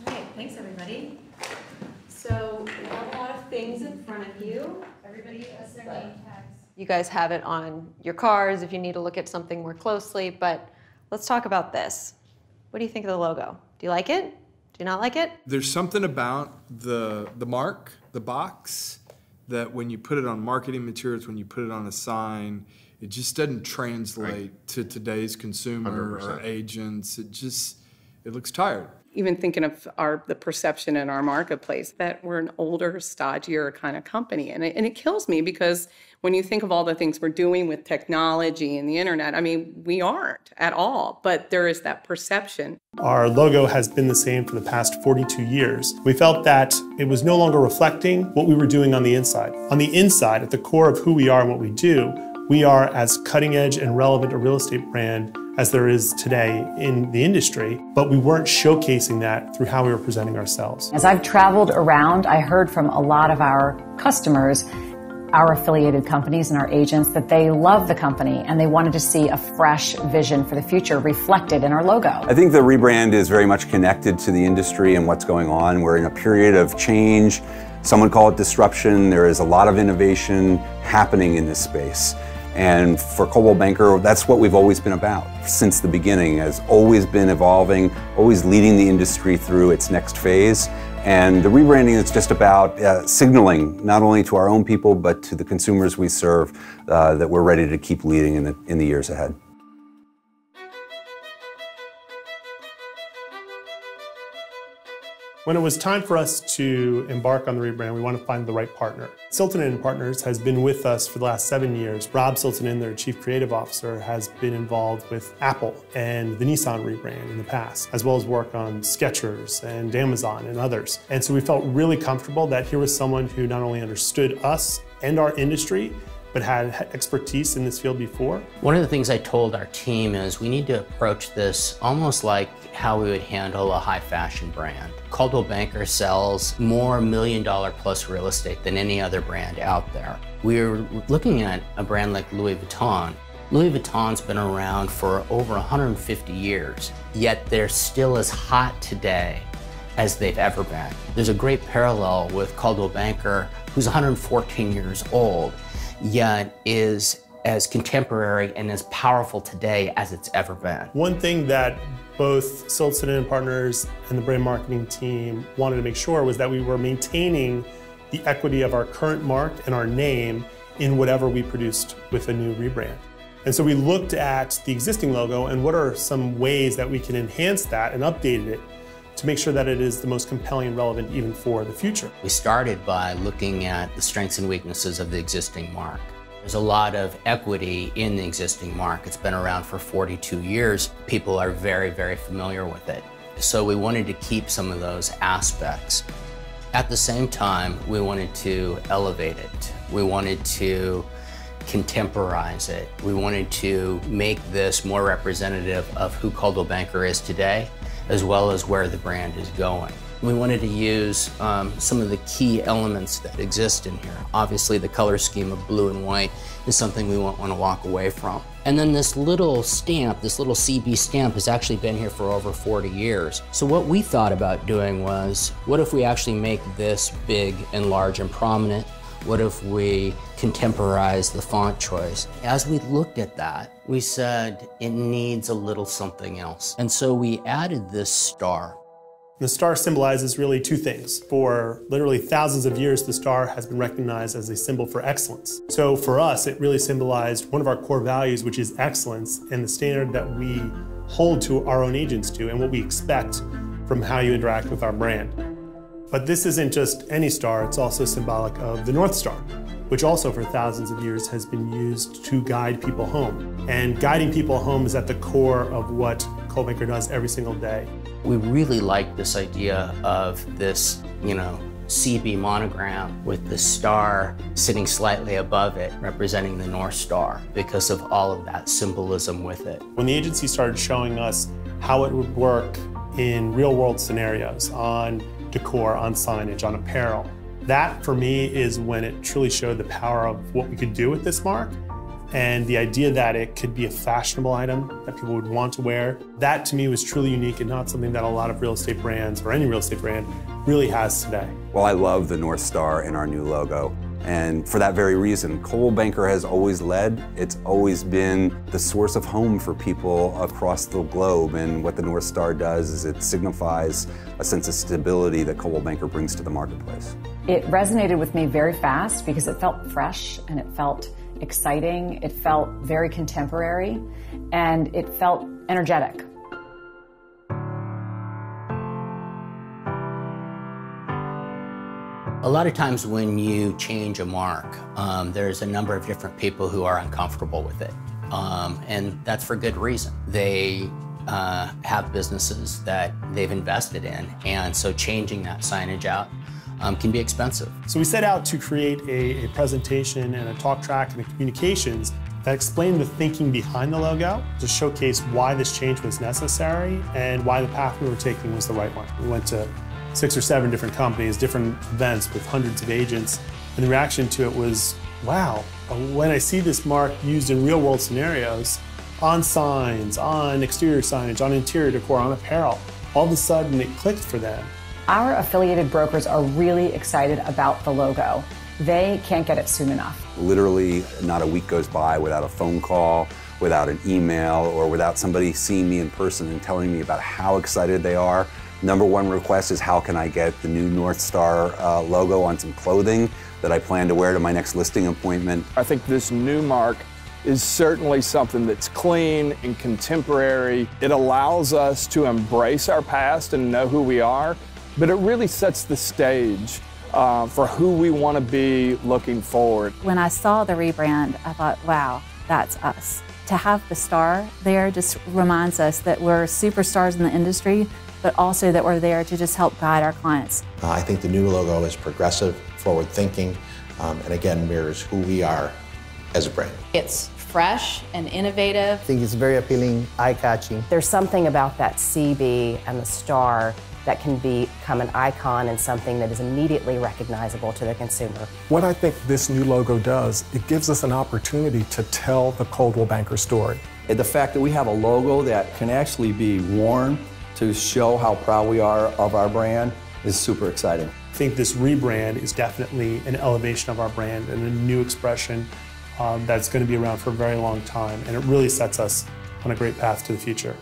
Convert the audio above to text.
Great, thanks everybody. So we have a lot of things in front of you. Everybody has their name tags. You guys have it on your cards if you need to look at something more closely, but let's talk about this. What do you think of the logo? Do you like it? Do you not like it? There's something about the mark, the box, that when you put it on marketing materials, when you put it on a sign, it just doesn't translate to today's consumer 100%. or agents. It looks tired. Even thinking of the perception in our marketplace that we're an older, stodgier kind of company. And it kills me because when you think of all the things we're doing with technology and the internet, I mean, we aren't at all, but there is that perception. Our logo has been the same for the past 42 years. We felt that it was no longer reflecting what we were doing on the inside. On the inside, at the core of who we are and what we do, we are as cutting edge and relevant a real estate brand as there is today in the industry, but we weren't showcasing that through how we were presenting ourselves. As I've traveled around, I heard from a lot of our customers, our affiliated companies and our agents, that they love the company and they wanted to see a fresh vision for the future reflected in our logo. I think the rebrand is very much connected to the industry and what's going on. We're in a period of change. Some would call it disruption. There is a lot of innovation happening in this space. And for Coldwell Banker, that's what we've always been about since the beginning, has always been evolving, always leading the industry through its next phase. And the rebranding is just about signaling not only to our own people, but to the consumers we serve that we're ready to keep leading in the years ahead. When it was time for us to embark on the rebrand, we wanted to find the right partner. Siltonen & Partners has been with us for the last 7 years. Rob Siltonen, their Chief Creative Officer, has been involved with Apple and the Nissan rebrand in the past, as well as work on Skechers and Amazon and others. And so we felt really comfortable that here was someone who not only understood us and our industry, but had expertise in this field before. One of the things I told our team is we need to approach this almost like how we would handle a high fashion brand. Coldwell Banker sells more $1 million plus real estate than any other brand out there. We're looking at a brand like Louis Vuitton. Louis Vuitton's been around for over 150 years, yet they're still as hot today as they've ever been. There's a great parallel with Coldwell Banker, who's 114 years old, yet is as contemporary and as powerful today as it's ever been. One thing that both Siltonen & Partners and the brand marketing team wanted to make sure was that we were maintaining the equity of our current mark and our name in whatever we produced with a new rebrand. And so we looked at the existing logo and what are some ways that we can enhance that and update it to make sure that it is the most compelling and relevant even for the future. We started by looking at the strengths and weaknesses of the existing mark. There's a lot of equity in the existing mark. It's been around for 42 years. People are very, very familiar with it. So we wanted to keep some of those aspects. At the same time, we wanted to elevate it. We wanted to contemporize it. We wanted to make this more representative of who Coldwell Banker is today, as well as where the brand is going. We wanted to use some of the key elements that exist in here. Obviously, the color scheme of blue and white is something we won't want to walk away from. And then this little stamp, this little CB stamp, has actually been here for over 40 years. So what we thought about doing was, what if we actually make this big and large and prominent? What if we contemporize the font choice? As we looked at that, we said it needs a little something else. And so we added this star. The star symbolizes really two things. For literally thousands of years, the star has been recognized as a symbol for excellence. So for us, it really symbolized one of our core values, which is excellence, and the standard that we hold to our own agents to and what we expect from how you interact with our brand. But this isn't just any star, it's also symbolic of the North Star, which also for thousands of years has been used to guide people home. And guiding people home is at the core of what Coldwell Banker does every single day. We really like this idea of this, CB monogram with the star sitting slightly above it, representing the North Star, because of all of that symbolism with it. When the agency started showing us how it would work in real-world scenarios, on decor, on signage, on apparel, that for me is when it truly showed the power of what we could do with this mark And the idea that it could be a fashionable item that people would want to wear, that to me was truly unique and not something that a lot of real estate brands or any real estate brand really has today. Well, I love the North Star in our new logo. And for that very reason, Coldwell Banker has always led. It's always been the source of home for people across the globe. And what the North Star does is it signifies a sense of stability that Coldwell Banker brings to the marketplace. It resonated with me very fast because it felt fresh and it felt exciting. It felt very contemporary and it felt energetic. A lot of times when you change a mark, there's a number of different people who are uncomfortable with it. And that's for good reason. They have businesses that they've invested in, and so changing that signage out can be expensive. So we set out to create a presentation and a talk track and a communications that explained the thinking behind the logo to showcase why this change was necessary and why the path we were taking was the right one. We went to 6 or 7 different companies, different events with hundreds of agents, and the reaction to it was, wow, when I see this mark used in real world scenarios, on signs, on exterior signage, on interior decor, on apparel, all of a sudden it clicked for them. Our affiliated brokers are really excited about the logo. They can't get it soon enough. Literally, not a week goes by without a phone call, without an email, or without somebody seeing me in person and telling me about how excited they are. Number one request is how can I get the new North Star logo on some clothing that I plan to wear to my next listing appointment. I think this new mark is certainly something that's clean and contemporary. It allows us to embrace our past and know who we are, but it really sets the stage for who we want to be looking forward. When I saw the rebrand, I thought, wow, that's us. To have the star there just reminds us that we're superstars in the industry, but also that we're there to just help guide our clients. I think the new logo is progressive, forward-thinking, and again, mirrors who we are as a brand. It's fresh and innovative. I think it's very appealing, eye-catching. There's something about that CB and the star that can become an icon and something that is immediately recognizable to the consumer. What I think this new logo does, it gives us an opportunity to tell the Coldwell Banker story. And the fact that we have a logo that can actually be worn to show how proud we are of our brand is super exciting. I think this rebrand is definitely an elevation of our brand and a new expression that's going to be around for a very long time, and it really sets us on a great path to the future.